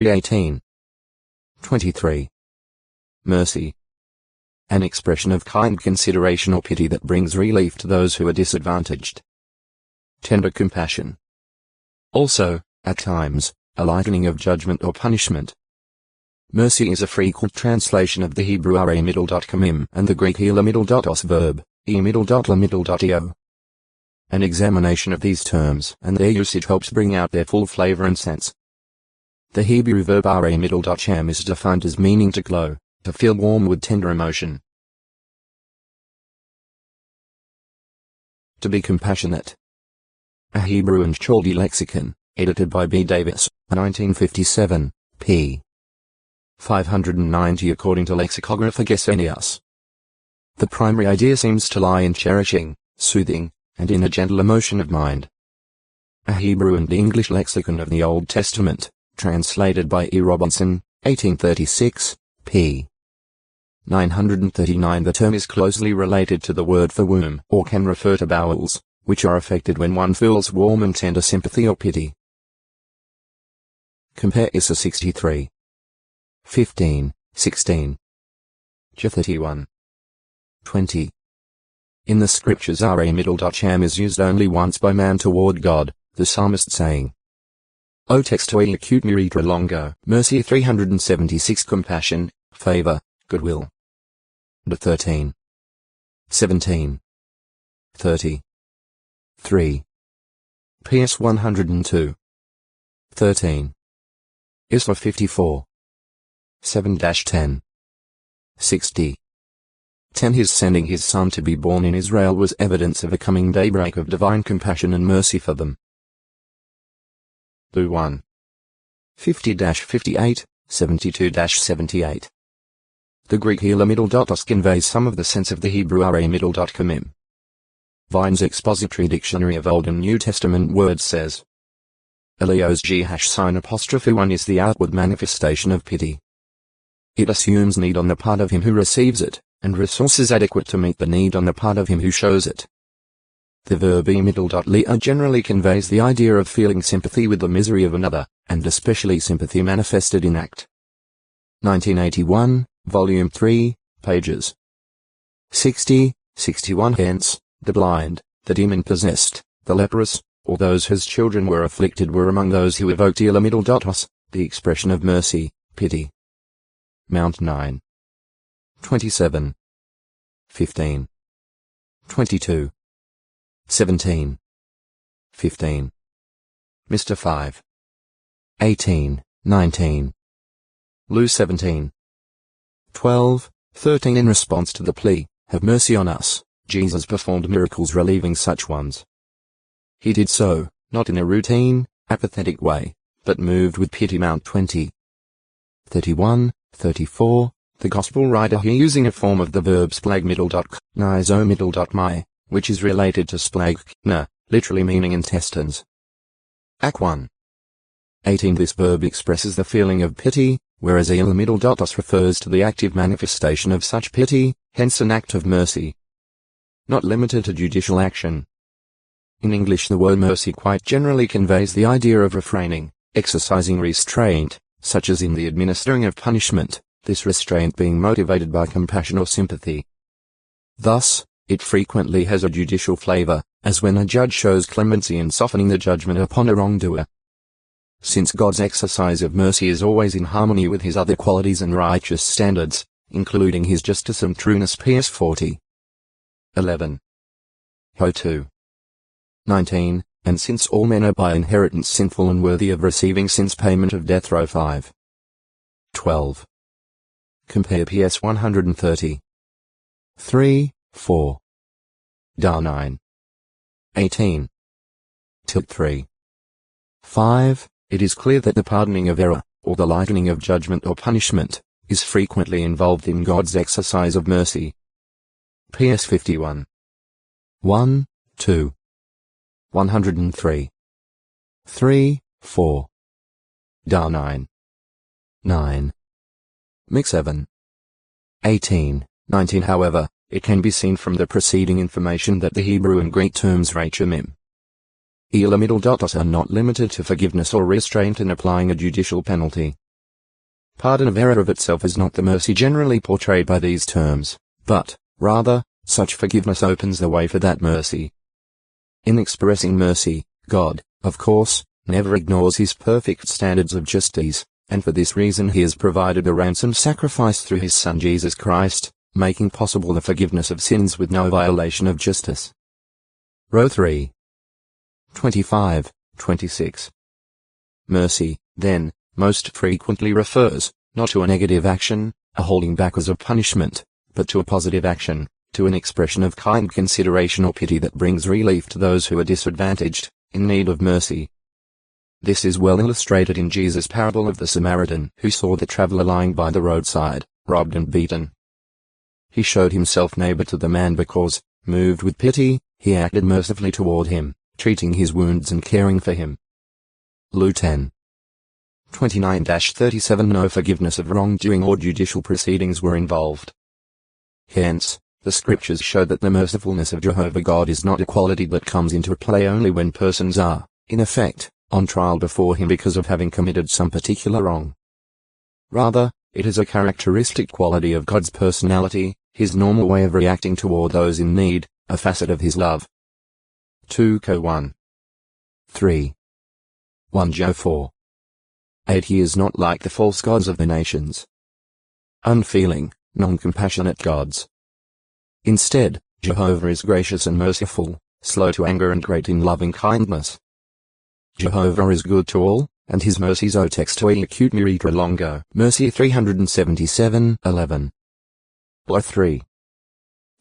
18. 23. Mercy. An expression of kind consideration or pity that brings relief to those who are disadvantaged. Tender compassion. Also, at times, a lightening of judgment or punishment. Mercy is a frequent translation of the Hebrew kamim and the Greek os verb, eo. An examination of these terms and their usage helps bring out their full flavor and sense. The Hebrew verb ham is defined as meaning to glow, to feel warm with tender emotion. To be compassionate. A Hebrew and Chaldee lexicon, edited by B. Davis, 1957, p. 590 according to lexicographer Gesenius. The primary idea seems to lie in cherishing, soothing, and in a gentle emotion of mind. A Hebrew and English lexicon of the Old Testament, translated by E. Robinson, 1836, p. 939. The term is closely related to the word for womb, or can refer to bowels, which are affected when one feels warm and tender sympathy or pity. Compare Issa 63. 15, 16. J 31. 20. In the scriptures ham is used only once by man toward God, the psalmist saying, O textoi acute miritra longo, mercy 376 compassion, favor, goodwill. D 13. 17. 30. 3. PS 102. 13. Isra 54. 7-10. 60. 10. His sending his son to be born in Israel was evidence of a coming daybreak of divine compassion and mercy for them. Boo 1. 50-58, 72-78. The Greek os conveys some of the sense of the Hebrew kamim. Vine's Expository Dictionary of Old and New Testament Words says, Elios G'(1) is the outward manifestation of pity. It assumes need on the part of him who receives it, and resources adequate to meet the need on the part of him who shows it. The verb lia generally conveys the idea of feeling sympathy with the misery of another, and especially sympathy manifested in act. 1981, Volume 3, pages 60, 61. Hence, the blind, the demon-possessed, the leprous, or those whose children were afflicted were among those who evoked os, the expression of mercy, pity. Mount 9. 27. 15. 22. 17. 15. Mr. 5. 18, 19. Lou 17. 12, 13. In response to the plea, have mercy on us, Jesus performed miracles relieving such ones. He did so, not in a routine, apathetic way, but moved with pity. Mount 20. 31, 34. The Gospel writer here using a form of the verb splagmiddle.my, which is related to splagna, literally meaning intestines. Ac 1. 18. This verb expresses the feeling of pity, whereas os refers to the active manifestation of such pity, hence an act of mercy. Not limited to judicial action. In English the word mercy quite generally conveys the idea of refraining, exercising restraint, such as in the administering of punishment, this restraint being motivated by compassion or sympathy. Thus, it frequently has a judicial flavor, as when a judge shows clemency in softening the judgment upon a wrongdoer. Since God's exercise of mercy is always in harmony with his other qualities and righteous standards, including his justice and trueness. PS 40. 11. Ho 2. 19. And since all men are by inheritance sinful and worthy of receiving sin's payment of death. Row 5. 12. Compare PS 130. 3, 4. Dar 9. 18. Tilt 3. 5. It is clear that the pardoning of error, or the lightening of judgment or punishment, is frequently involved in God's exercise of mercy. PS 51. 1, 2. 103. 3, 4. Dar 9. 9. Mix 7. 18, 19. However, it can be seen from the preceding information that the Hebrew and Greek terms rachamim are not limited to forgiveness or restraint in applying a judicial penalty. Pardon of error of itself is not the mercy generally portrayed by these terms, but, rather, such forgiveness opens the way for that mercy. In expressing mercy, God, of course, never ignores his perfect standards of justice, and for this reason he has provided a ransom sacrifice through his Son Jesus Christ, making possible the forgiveness of sins with no violation of justice. Row 3. 25, 26. Mercy, then, most frequently refers, not to a negative action, a holding back as a punishment, but to a positive action, to an expression of kind consideration or pity that brings relief to those who are disadvantaged, in need of mercy. This is well illustrated in Jesus' parable of the Samaritan who saw the traveler lying by the roadside, robbed and beaten. He showed himself neighbor to the man because, moved with pity, he acted mercifully toward him, treating his wounds and caring for him. Luke 10. 29-37. No forgiveness of wrongdoing or judicial proceedings were involved. Hence, the scriptures show that the mercifulness of Jehovah God is not a quality that comes into play only when persons are, in effect, on trial before him because of having committed some particular wrong. Rather, it is a characteristic quality of God's personality, his normal way of reacting toward those in need, a facet of his love. 2 Cor 1. 3. 1 Job 4. 8. He is not like the false gods of the nations. Unfeeling, non-compassionate gods. Instead, Jehovah is gracious and merciful, slow to anger and great in loving kindness. Jehovah is good to all, and his mercies o textoi acute miritra longo. Mercy 377:11. Or 3.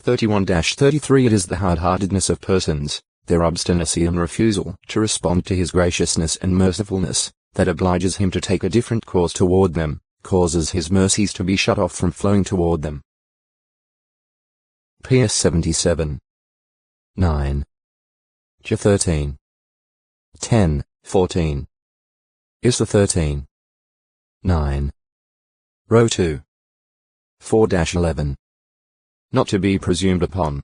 31-33. It is the hard-heartedness of persons, their obstinacy and refusal to respond to his graciousness and mercifulness, that obliges him to take a different course toward them, causes his mercies to be shut off from flowing toward them. PS 77. 9. J 13. 10, 14. Issa 13. 9. Row 2. 4-11. Not to be presumed upon.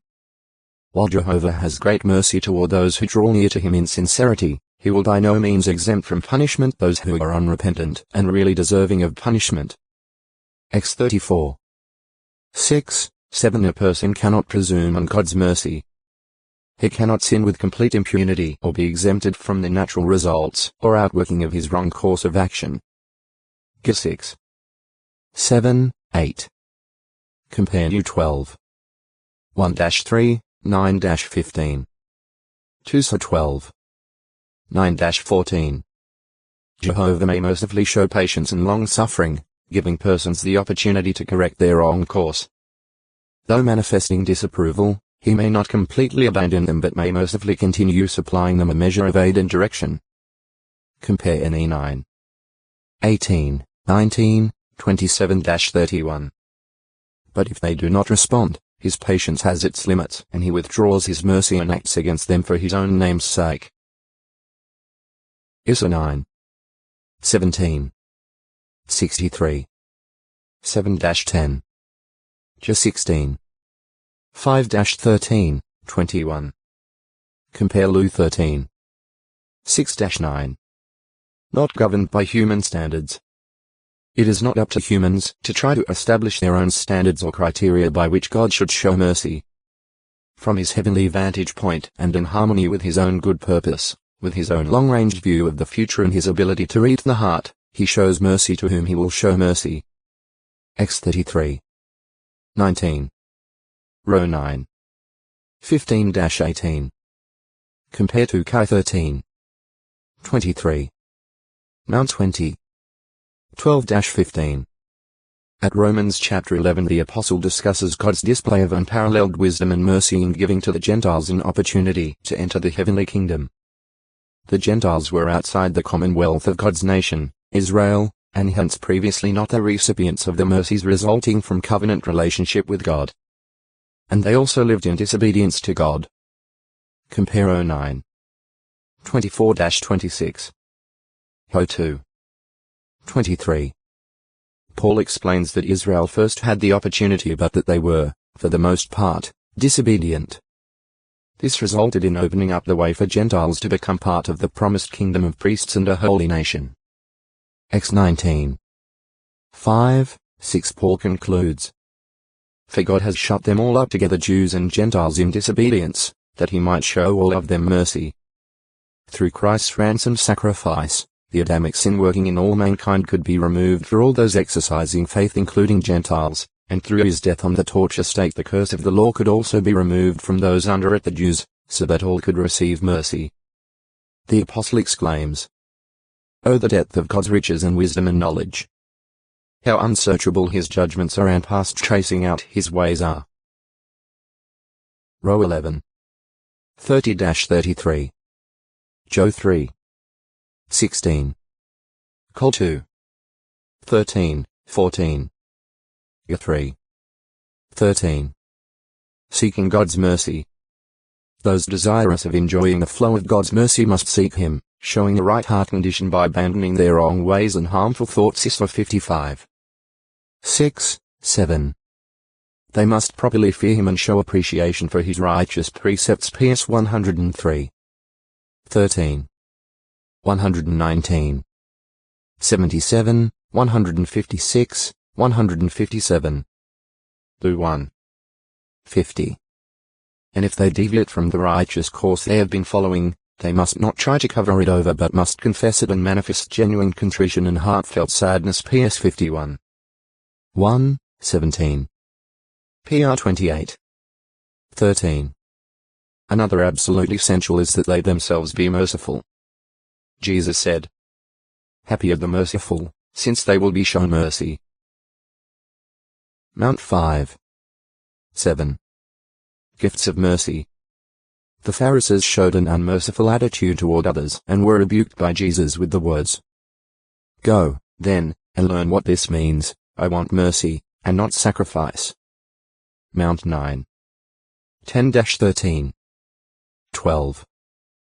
While Jehovah has great mercy toward those who draw near to him in sincerity, he will by no means exempt from punishment those who are unrepentant and really deserving of punishment. X 34. 6, 7. A person cannot presume on God's mercy. He cannot sin with complete impunity or be exempted from the natural results or outworking of his wrong course of action. G 6. 7, 8. Compare U 12. 1-3, 9-15. 2 So 12. 9-14. Jehovah may mercifully show patience and long-suffering, giving persons the opportunity to correct their wrong course. Though manifesting disapproval, he may not completely abandon them but may mercifully continue supplying them a measure of aid and direction. Compare NE 9. 18, 19, 27-31. But if they do not respond, his patience has its limits and he withdraws his mercy and acts against them for his own name's sake. Issa 9. 17. 63. 7-10. J 16. 5-13, 21. Compare Lu 13. 6-9. Not governed by human standards. It is not up to humans to try to establish their own standards or criteria by which God should show mercy. From his heavenly vantage point and in harmony with his own good purpose, with his own long-range view of the future and his ability to read the heart, he shows mercy to whom he will show mercy. X 33. 19. Row 9. 15-18. Compare to Chi 13. 23. Mount 20. 12-15. At Romans chapter 11 the apostle discusses God's display of unparalleled wisdom and mercy in giving to the Gentiles an opportunity to enter the heavenly kingdom. The Gentiles were outside the commonwealth of God's nation, Israel, and hence previously not the recipients of the mercies resulting from covenant relationship with God. And they also lived in disobedience to God. Compare 09. 24-26. Ho 2. 23. Paul explains that Israel first had the opportunity but that they were, for the most part, disobedient. This resulted in opening up the way for Gentiles to become part of the promised kingdom of priests and a holy nation. X 19. 5, 6 Paul concludes, for God has shut them all up together, Jews and Gentiles, in disobedience, that he might show all of them mercy. Through Christ's ransom sacrifice, the Adamic sin working in all mankind could be removed for all those exercising faith, including Gentiles, and through his death on the torture stake the curse of the law could also be removed from those under it, the Jews, so that all could receive mercy. The Apostle exclaims, "Oh, the depth of God's riches and wisdom and knowledge! How unsearchable his judgments are and past tracing out his ways are." Row 11. 30-33. Joe 3. 16. Col 2. 13, 14. Ga 3. 13. Seeking God's mercy. Those desirous of enjoying the flow of God's mercy must seek him, showing a right heart condition by abandoning their wrong ways and harmful thoughts. Isra 55. 6, 7. They must properly fear him and show appreciation for his righteous precepts. PS 103. 13. 119. 77, 156, 157. Do 1. 50. And if they deviate from the righteous course they have been following, they must not try to cover it over but must confess it and manifest genuine contrition and heartfelt sadness. PS 51. 1, 17. PR 28. 13. Another absolute essential is that they themselves be merciful. Jesus said, "Happy are the merciful, since they will be shown mercy." Mount 5. 7. Gifts of mercy. The Pharisees showed an unmerciful attitude toward others and were rebuked by Jesus with the words, "Go, then, and learn what this means, I want mercy, and not sacrifice." Mount 9. 10-13. 12.